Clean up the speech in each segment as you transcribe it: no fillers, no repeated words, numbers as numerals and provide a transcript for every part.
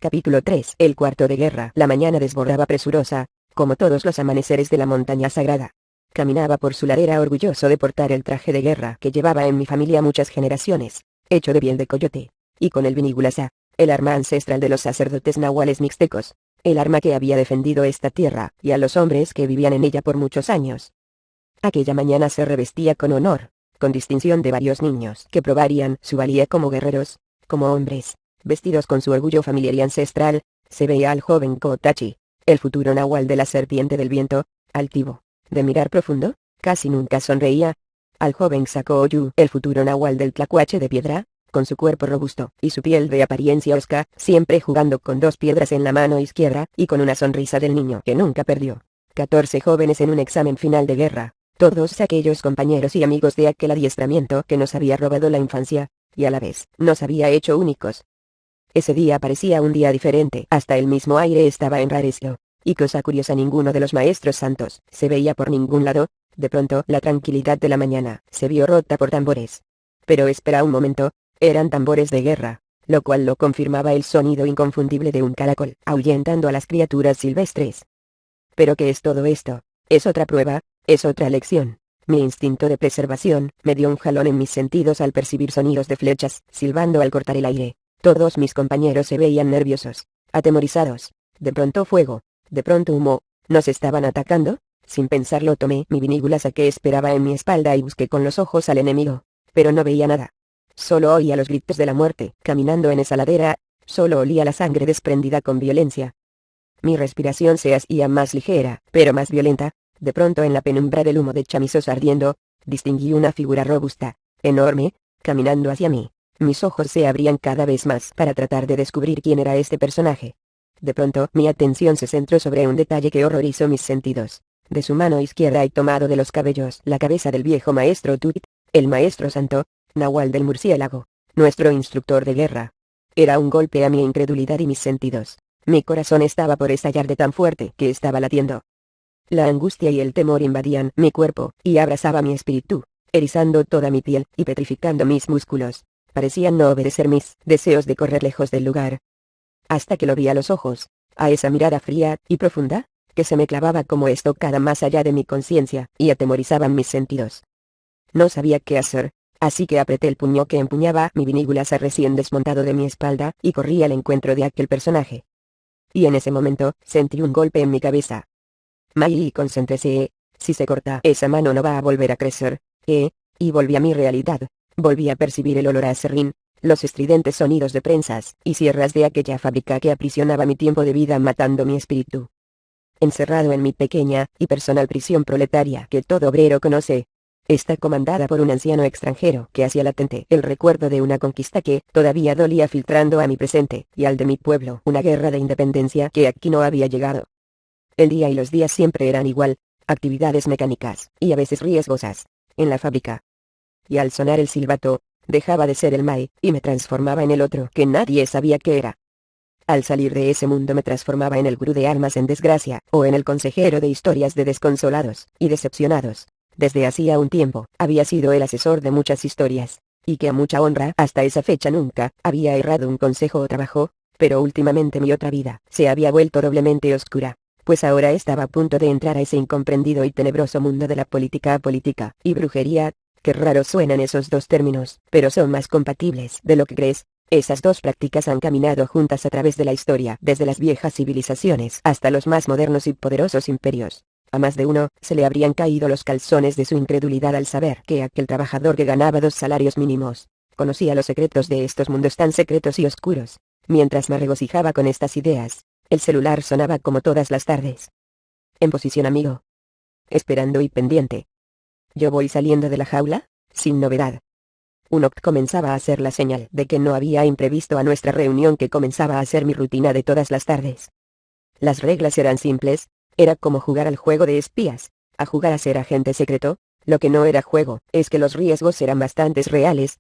Capítulo 3. El cuarto de guerra. La mañana desbordaba presurosa, como todos los amaneceres de la montaña sagrada. Caminaba por su ladera orgulloso de portar el traje de guerra que llevaba en mi familia muchas generaciones, hecho de piel de coyote, y con el vinigulasa, el arma ancestral de los sacerdotes nahuales mixtecos, el arma que había defendido esta tierra y a los hombres que vivían en ella por muchos años. Aquella mañana se revestía con honor, con distinción de varios niños que probarían su valía como guerreros, como hombres. Vestidos con su orgullo familiar y ancestral, se veía al joven Kotachi, el futuro nahual de la serpiente del viento, altivo, de mirar profundo, casi nunca sonreía. Al joven Sakoyu, el futuro nahual del tlacuache de piedra, con su cuerpo robusto y su piel de apariencia osca, siempre jugando con 2 piedras en la mano izquierda y con una sonrisa del niño que nunca perdió. 14 jóvenes en un examen final de guerra, todos aquellos compañeros y amigos de aquel adiestramiento que nos había robado la infancia, y a la vez nos había hecho únicos. Ese día parecía un día diferente, hasta el mismo aire estaba enrarecido, y cosa curiosa ninguno de los maestros santos se veía por ningún lado. De pronto la tranquilidad de la mañana se vio rota por tambores. Pero espera un momento, eran tambores de guerra, lo cual lo confirmaba el sonido inconfundible de un caracol ahuyentando a las criaturas silvestres. ¿Pero qué es todo esto? Es otra prueba, es otra lección. Mi instinto de preservación me dio un jalón en mis sentidos al percibir sonidos de flechas silbando al cortar el aire. Todos mis compañeros se veían nerviosos, atemorizados. De pronto fuego, de pronto humo. ¿Nos estaban atacando? Sin pensarlo tomé mi vinigulasa que esperaba en mi espalda y busqué con los ojos al enemigo, pero no veía nada. Solo oía los gritos de la muerte caminando en esa ladera, solo olía la sangre desprendida con violencia. Mi respiración se hacía más ligera, pero más violenta. De pronto en la penumbra del humo de chamizos ardiendo, distinguí una figura robusta, enorme, caminando hacia mí. Mis ojos se abrían cada vez más para tratar de descubrir quién era este personaje. De pronto mi atención se centró sobre un detalle que horrorizó mis sentidos. De su mano izquierda y tomado de los cabellos la cabeza del viejo maestro Tuit, el maestro santo, nahual del murciélago, nuestro instructor de guerra. Era un golpe a mi incredulidad y mis sentidos. Mi corazón estaba por estallar de tan fuerte que estaba latiendo. La angustia y el temor invadían mi cuerpo y abrazaba mi espíritu, erizando toda mi piel y petrificando mis músculos. Parecían no obedecer mis deseos de correr lejos del lugar. Hasta que lo vi a los ojos, a esa mirada fría y profunda, que se me clavaba como estocada más allá de mi conciencia y atemorizaban mis sentidos. No sabía qué hacer, así que apreté el puño que empuñaba mi vinigulasa recién desmontado de mi espalda y corrí al encuentro de aquel personaje. Y en ese momento, sentí un golpe en mi cabeza. Mai, concéntrese, si se corta esa mano no va a volver a crecer, y volví a mi realidad. Volví a percibir el olor a aserrín, los estridentes sonidos de prensas y sierras de aquella fábrica que aprisionaba mi tiempo de vida matando mi espíritu. Encerrado en mi pequeña y personal prisión proletaria que todo obrero conoce. Está comandada por un anciano extranjero que hacía latente el recuerdo de una conquista que todavía dolía filtrando a mi presente y al de mi pueblo, una guerra de independencia que aquí no había llegado. El día y los días siempre eran igual, actividades mecánicas y a veces riesgosas, en la fábrica. Y al sonar el silbato, dejaba de ser el Mai y me transformaba en el otro que nadie sabía qué era. Al salir de ese mundo me transformaba en el gurú de almas en desgracia o en el consejero de historias de desconsolados y decepcionados. Desde hacía un tiempo había sido el asesor de muchas historias, y que a mucha honra hasta esa fecha nunca había errado un consejo o trabajo, pero últimamente mi otra vida se había vuelto doblemente oscura, pues ahora estaba a punto de entrar a ese incomprendido y tenebroso mundo de la política y brujería. Qué raro suenan esos dos términos, pero son más compatibles de lo que crees. Esas dos prácticas han caminado juntas a través de la historia, desde las viejas civilizaciones hasta los más modernos y poderosos imperios. A más de uno se le habrían caído los calzones de su incredulidad al saber que aquel trabajador que ganaba 2 salarios mínimos conocía los secretos de estos mundos tan secretos y oscuros. Mientras me regocijaba con estas ideas, el celular sonaba como todas las tardes. En posición amigo. Esperando y pendiente. Yo voy saliendo de la jaula, sin novedad. Unok comenzaba a hacer la señal de que no había imprevisto a nuestra reunión que comenzaba a ser mi rutina de todas las tardes. Las reglas eran simples, era como jugar al juego de espías, a jugar a ser agente secreto. Lo que no era juego es que los riesgos eran bastante reales.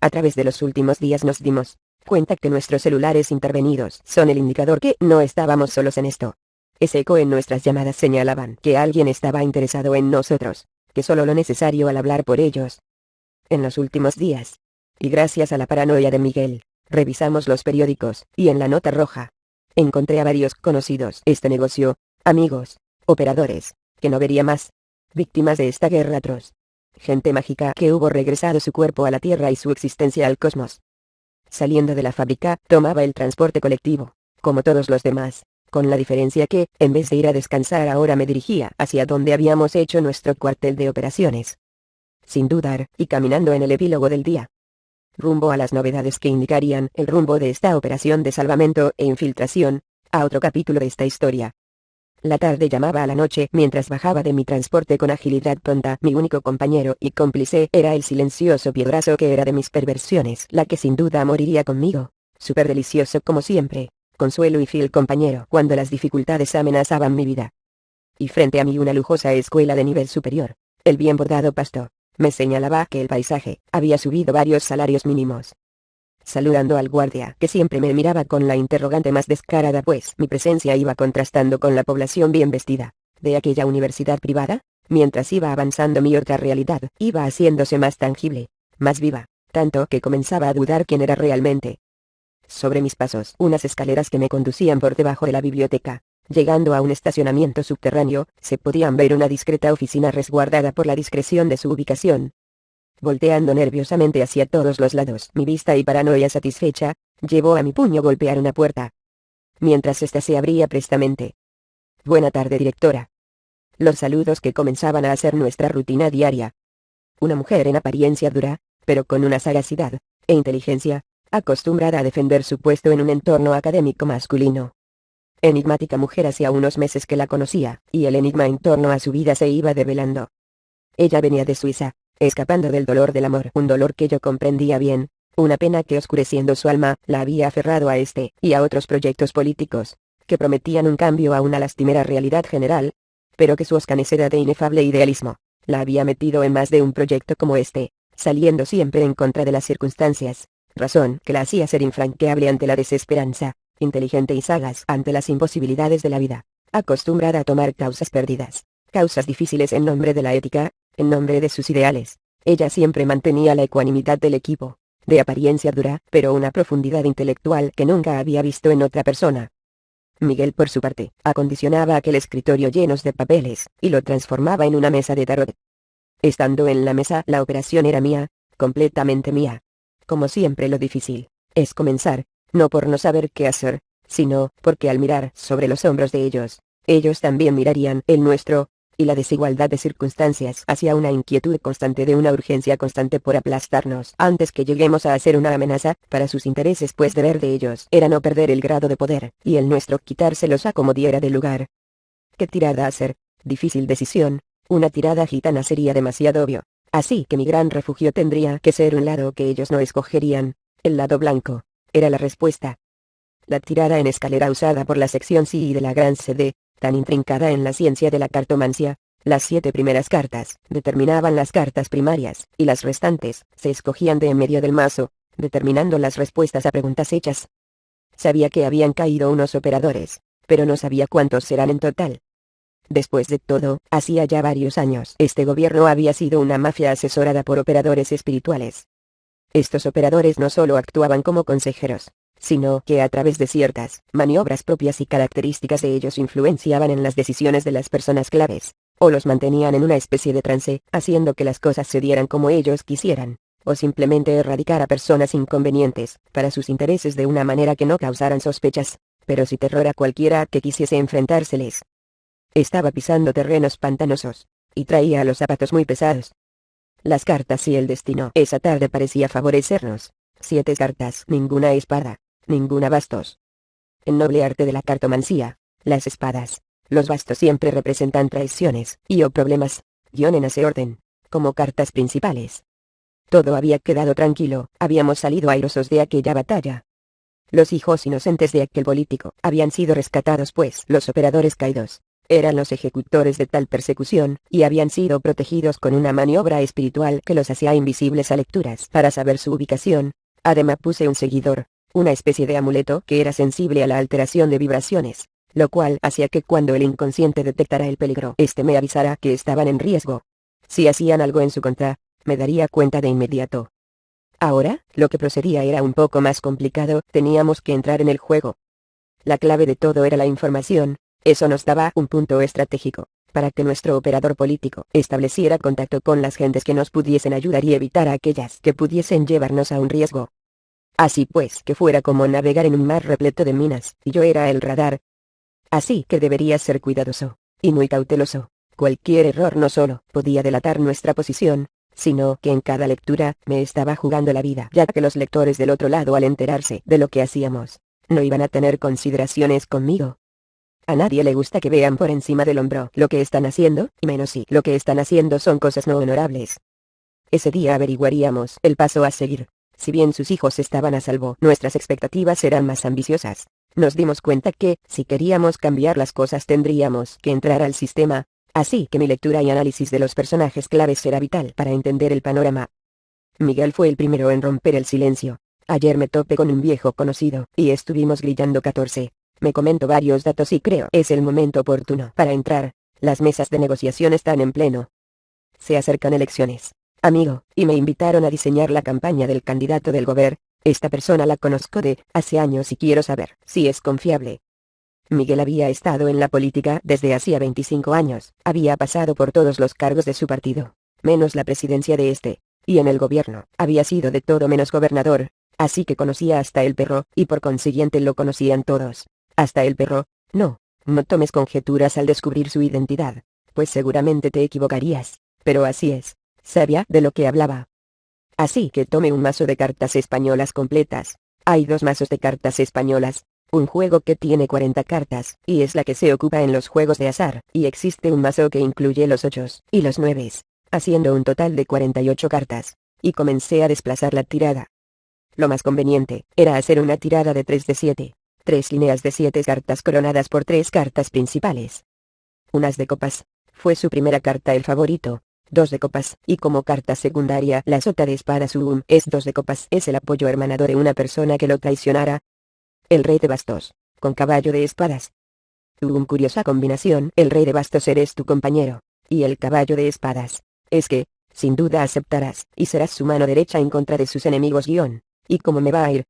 A través de los últimos días nos dimos cuenta que nuestros celulares intervenidos son el indicador que no estábamos solos en esto. Ese eco en nuestras llamadas señalaban que alguien estaba interesado en nosotros, que solo lo necesario al hablar por ellos. En los últimos días, y gracias a la paranoia de Miguel, Revisamos los periódicos, y en la nota roja encontré a varios conocidos. Este negocio, amigos, operadores, que no vería más. Víctimas de esta guerra atroz. Gente mágica que hubo regresado su cuerpo a la Tierra y su existencia al cosmos. Saliendo de la fábrica, tomaba el transporte colectivo, como todos los demás, con la diferencia que, en vez de ir a descansar ahora me dirigía hacia donde habíamos hecho nuestro cuartel de operaciones. Sin dudar, y caminando en el epílogo del día, rumbo a las novedades que indicarían el rumbo de esta operación de salvamento e infiltración, a otro capítulo de esta historia. La tarde llamaba a la noche mientras bajaba de mi transporte con agilidad pronta. Mi único compañero y cómplice era el silencioso piedrazo que era de mis perversiones, la que sin duda moriría conmigo. Súper delicioso como siempre, consuelo y fiel compañero cuando las dificultades amenazaban mi vida. Y frente a mí una lujosa escuela de nivel superior, el bien bordado pasto, me señalaba que el paisaje había subido varios salarios mínimos. Saludando al guardia, que siempre me miraba con la interrogante más descarada, pues mi presencia iba contrastando con la población bien vestida de aquella universidad privada, mientras iba avanzando mi otra realidad, iba haciéndose más tangible, más viva, tanto que comenzaba a dudar quién era realmente. Sobre mis pasos, unas escaleras que me conducían por debajo de la biblioteca. Llegando a un estacionamiento subterráneo, se podían ver una discreta oficina resguardada por la discreción de su ubicación. Volteando nerviosamente hacia todos los lados, mi vista y paranoia satisfecha, llevó a mi puño golpear una puerta. Mientras ésta se abría prestamente. Buena tarde, directora. Los saludos que comenzaban a hacer nuestra rutina diaria. Una mujer en apariencia dura, pero con una sagacidad e inteligencia, acostumbrada a defender su puesto en un entorno académico masculino. Enigmática mujer hacía unos meses que la conocía, y el enigma en torno a su vida se iba develando. Ella venía de Suiza, escapando del dolor del amor, un dolor que yo comprendía bien, una pena que oscureciendo su alma, la había aferrado a este y a otros proyectos políticos, que prometían un cambio a una lastimera realidad general, pero que su osca necedad de inefable idealismo, la había metido en más de un proyecto como este, saliendo siempre en contra de las circunstancias, razón que la hacía ser infranqueable ante la desesperanza, inteligente y sagaz ante las imposibilidades de la vida, acostumbrada a tomar causas perdidas, causas difíciles en nombre de la ética, en nombre de sus ideales. Ella siempre mantenía la ecuanimidad del equipo, de apariencia dura, pero una profundidad intelectual que nunca había visto en otra persona. Miguel, por su parte, acondicionaba aquel escritorio llenos de papeles, y lo transformaba en una mesa de tarot. Estando en la mesa, la operación era mía, completamente mía. Como siempre, lo difícil es comenzar, no por no saber qué hacer, sino porque al mirar sobre los hombros de ellos, ellos también mirarían el nuestro, y la desigualdad de circunstancias hacia una inquietud constante de una urgencia constante por aplastarnos antes que lleguemos a ser una amenaza para sus intereses, pues deber de ellos era no perder el grado de poder, y el nuestro quitárselos a como diera de lugar. ¿Qué tirada hacer? Difícil decisión, una tirada gitana sería demasiado obvio, así que mi gran refugio tendría que ser un lado que ellos no escogerían, el lado blanco, era la respuesta. La tirada en escalera usada por la sección CI de la Gran CD, tan intrincada en la ciencia de la cartomancia, las 7 primeras cartas determinaban las cartas primarias, y las restantes se escogían de en medio del mazo, determinando las respuestas a preguntas hechas. Sabía que habían caído unos operadores, pero no sabía cuántos serán en total. Después de todo, hacía ya varios años, este gobierno había sido una mafia asesorada por operadores espirituales. Estos operadores no solo actuaban como consejeros, sino que a través de ciertas maniobras propias y características de ellos influenciaban en las decisiones de las personas claves, o los mantenían en una especie de trance, haciendo que las cosas se dieran como ellos quisieran, o simplemente erradicar a personas inconvenientes, para sus intereses de una manera que no causaran sospechas, pero sí terror a cualquiera que quisiese enfrentárseles. Estaba pisando terrenos pantanosos, y traía los zapatos muy pesados. Las cartas y el destino esa tarde parecía favorecernos. 7 cartas, ninguna espada, ninguna bastos. El noble arte de la cartomancía, las espadas, los bastos siempre representan traiciones o problemas, en ese orden, como cartas principales. Todo había quedado tranquilo, habíamos salido airosos de aquella batalla. Los hijos inocentes de aquel político habían sido rescatados, pues los operadores caídos eran los ejecutores de tal persecución, y habían sido protegidos con una maniobra espiritual que los hacía invisibles a lecturas para saber su ubicación. Además puse un seguidor, una especie de amuleto que era sensible a la alteración de vibraciones, lo cual hacía que cuando el inconsciente detectara el peligro, este me avisara que estaban en riesgo. Si hacían algo en su contra, me daría cuenta de inmediato. Ahora, lo que procedía era un poco más complicado, teníamos que entrar en el juego. La clave de todo era la información, eso nos daba un punto estratégico, para que nuestro operador político estableciera contacto con las gentes que nos pudiesen ayudar y evitar a aquellas que pudiesen llevarnos a un riesgo. Así pues, que fuera como navegar en un mar repleto de minas, y yo era el radar. Así que debería ser cuidadoso, y muy cauteloso. Cualquier error no solo podía delatar nuestra posición, sino que en cada lectura me estaba jugando la vida, ya que los lectores del otro lado al enterarse de lo que hacíamos, no iban a tener consideraciones conmigo. A nadie le gusta que vean por encima del hombro lo que están haciendo, y menos si lo que están haciendo son cosas no honorables. Ese día averiguaríamos el paso a seguir. Si bien sus hijos estaban a salvo, nuestras expectativas eran más ambiciosas. Nos dimos cuenta que, si queríamos cambiar las cosas tendríamos que entrar al sistema, así que mi lectura y análisis de los personajes claves era vital para entender el panorama. Miguel fue el primero en romper el silencio. Ayer me topé con un viejo conocido, y estuvimos grillando 14. Me comentó varios datos y creo es el momento oportuno para entrar. Las mesas de negociación están en pleno. Se acercan elecciones, amigo, y me invitaron a diseñar la campaña del candidato del gobierno. Esta persona la conozco de hace años y quiero saber si es confiable. Miguel había estado en la política desde hacía 25 años, había pasado por todos los cargos de su partido, menos la presidencia de este, y en el gobierno había sido de todo menos gobernador, así que conocía hasta el perro, y por consiguiente lo conocían todos. Hasta el perro, no tomes conjeturas al descubrir su identidad, pues seguramente te equivocarías, pero así es, sabía de lo que hablaba. Así que tome un mazo de cartas españolas completas. Hay 2 mazos de cartas españolas, un juego que tiene 40 cartas, y es la que se ocupa en los juegos de azar, y existe un mazo que incluye los 8 y los 9, haciendo un total de 48 cartas, y comencé a desplazar la tirada. Lo más conveniente era hacer una tirada de 3 de 7, 3 líneas de 7 cartas coronadas por 3 cartas principales. Unas de copas, fue su primera carta el favorito. 2 de copas, y como carta secundaria la sota de espadas es 2 de copas, es el apoyo hermanador de una persona que lo traicionara. El rey de bastos, con caballo de espadas. Curiosa combinación, el rey de bastos eres tu compañero, y el caballo de espadas, es que, sin duda aceptarás, y serás su mano derecha en contra de sus enemigos ¿y cómo me va a ir?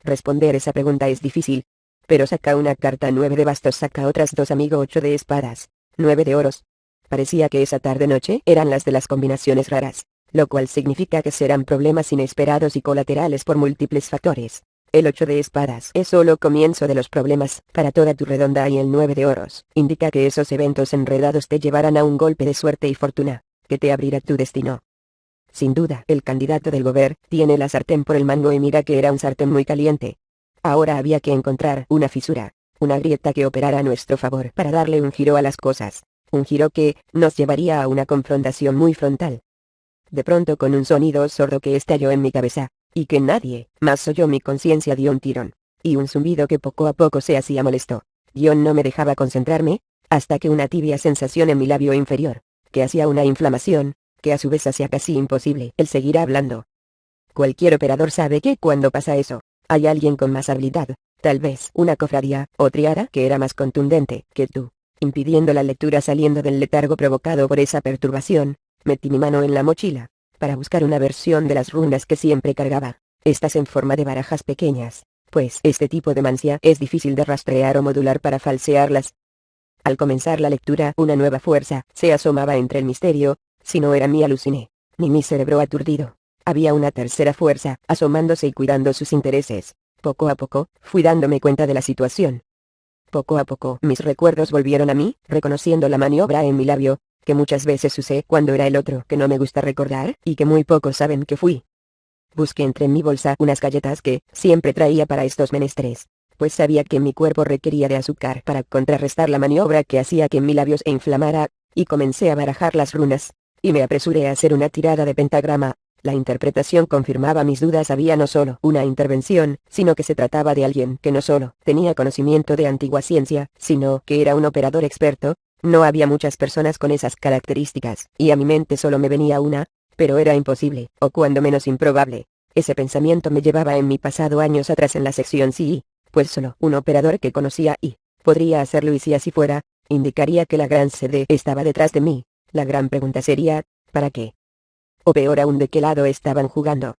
Responder esa pregunta es difícil, pero saca una carta 9 de bastos, saca otras 2 amigo 8 de espadas, 9 de oros. Parecía que esa tarde-noche eran las de las combinaciones raras, lo cual significa que serán problemas inesperados y colaterales por múltiples factores. El 8 de espadas es solo comienzo de los problemas para toda tu redonda y el 9 de oros indica que esos eventos enredados te llevarán a un golpe de suerte y fortuna, que te abrirá tu destino. Sin duda, el candidato del gobierno tiene la sartén por el mango y mira que era un sartén muy caliente. Ahora había que encontrar una fisura, una grieta que operara a nuestro favor para darle un giro a las cosas. Un giro que nos llevaría a una confrontación muy frontal. De pronto con un sonido sordo que estalló en mi cabeza, y que nadie más oyó, mi conciencia dio un tirón, y un zumbido que poco a poco se hacía molesto. Yo no me dejaba concentrarme, hasta que una tibia sensación en mi labio inferior, que hacía una inflamación, que a su vez hacía casi imposible el seguir hablando. Cualquier operador sabe que cuando pasa eso, hay alguien con más habilidad, tal vez una cofradía o triada que era más contundente que tú. Impidiendo la lectura saliendo del letargo provocado por esa perturbación, metí mi mano en la mochila, para buscar una versión de las runas que siempre cargaba, estas en forma de barajas pequeñas, pues este tipo de mancia es difícil de rastrear o modular para falsearlas. Al comenzar la lectura una nueva fuerza se asomaba entre el misterio, si no era mi aluciné, ni mi cerebro aturdido. Había una tercera fuerza asomándose y cuidando sus intereses. Poco a poco, fui dándome cuenta de la situación. Poco a poco mis recuerdos volvieron a mí, reconociendo la maniobra en mi labio, que muchas veces usé cuando era el otro que no me gusta recordar, y que muy pocos saben que fui. Busqué entre mi bolsa unas galletas que siempre traía para estos menesteres, pues sabía que mi cuerpo requería de azúcar para contrarrestar la maniobra que hacía que mi labio se inflamara, y comencé a barajar las runas, y me apresuré a hacer una tirada de pentagrama. La interpretación confirmaba mis dudas, había no solo una intervención, sino que se trataba de alguien que no solo tenía conocimiento de antigua ciencia, sino que era un operador experto. No había muchas personas con esas características, y a mi mente solo me venía una, pero era imposible, o cuando menos improbable. Ese pensamiento me llevaba en mi pasado años atrás en la sección CI, pues solo un operador que conocía y podría hacerlo, y si así fuera, indicaría que la gran sede estaba detrás de mí. La gran pregunta sería, ¿para qué? O peor aún, ¿de qué lado estaban jugando?